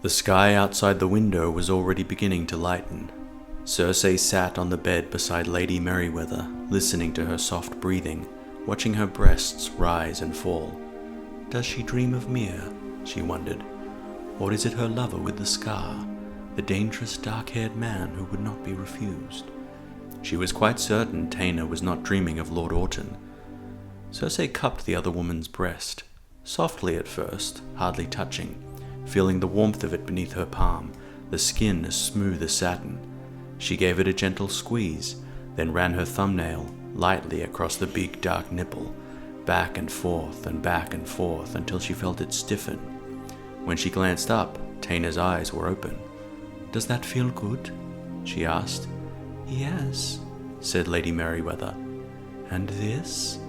The sky outside the window was already beginning to lighten. Cersei sat on the bed beside Lady Merryweather, listening to her soft breathing, watching her breasts rise and fall. Does she dream of Mir? She wondered. Or is it her lover with the scar, the dangerous dark-haired man who would not be refused? She was quite certain Taena was not dreaming of Lord Orton. Cersei cupped the other woman's breast, softly at first, hardly touching, feeling the warmth of it beneath her palm, the skin as smooth as satin. She gave it a gentle squeeze, then ran her thumbnail lightly across the big dark nipple, back and forth until she felt it stiffen. When she glanced up, Taena's eyes were open. "Does that feel good?" she asked. "Yes," said Lady Merryweather. "And this?"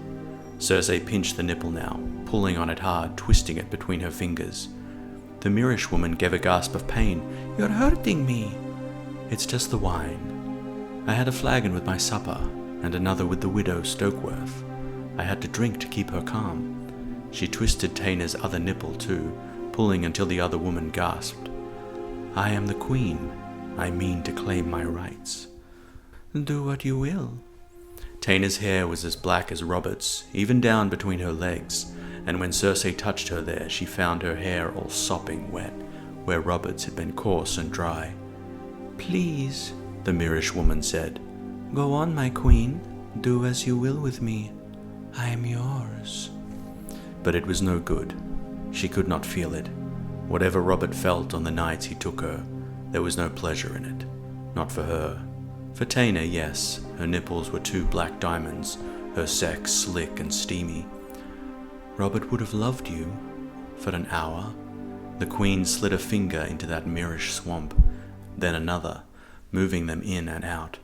Cersei pinched the nipple now, pulling on it hard, twisting it between her fingers. The Myrish woman gave a gasp of pain. "You're hurting me." "It's just the wine. I had a flagon with my supper, and another with the widow Stokeworth. I had to drink to keep her calm." She twisted Taena's other nipple too, pulling until the other woman gasped. "I am the queen. I mean to claim my rights." "Do what you will." Taena's hair was as black as Robert's, even down between her legs, and when Cersei touched her there, she found her hair all sopping wet, where Robert's had been coarse and dry. "Please," the Myrish woman said. "Go on, my queen. Do as you will with me. I am yours." But it was no good. She could not feel it. Whatever Robert felt on the nights he took her, there was no pleasure in it. Not for her. For Taena, yes, her nipples were two black diamonds, her sex slick and steamy. Robert would have loved you. For an hour. The queen slid a finger into that Myrish swamp, then another, moving them in and out.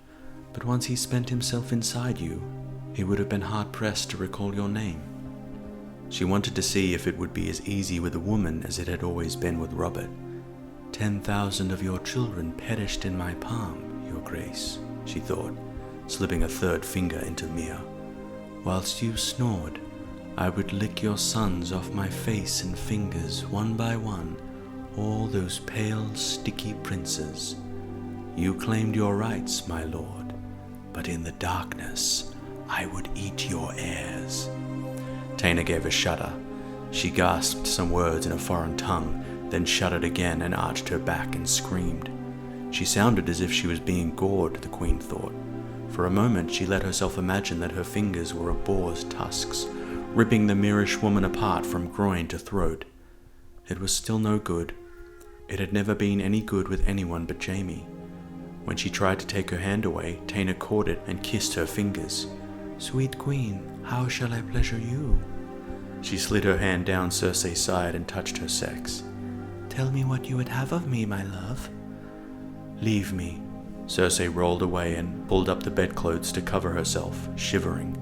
But once he spent himself inside you, he would have been hard-pressed to recall your name. She wanted to see if it would be as easy with a woman as it had always been with Robert. 10,000 of your children perished in my palm, your grace, she thought, slipping a third finger into Mir. Whilst you snored, I would lick your sons off my face and fingers one by one, all those pale, sticky princes. You claimed your rights, my lord, but in the darkness, I would eat your heirs. Taena gave a shudder. She gasped some words in a foreign tongue, then shuddered again and arched her back and screamed. She sounded as if she was being gored, the queen thought. For a moment she let herself imagine that her fingers were a boar's tusks, ripping the Myrish woman apart from groin to throat. It was still no good. It had never been any good with anyone but Jaime. When she tried to take her hand away, Taena caught it and kissed her fingers. "Sweet queen, how shall I pleasure you?" She slid her hand down Cersei's side and touched her sex. "Tell me what you would have of me, my love." "Leave me." Cersei rolled away and pulled up the bedclothes to cover herself, shivering.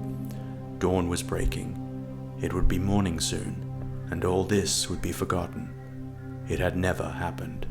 Dawn was breaking. It would be morning soon, and all this would be forgotten. It had never happened.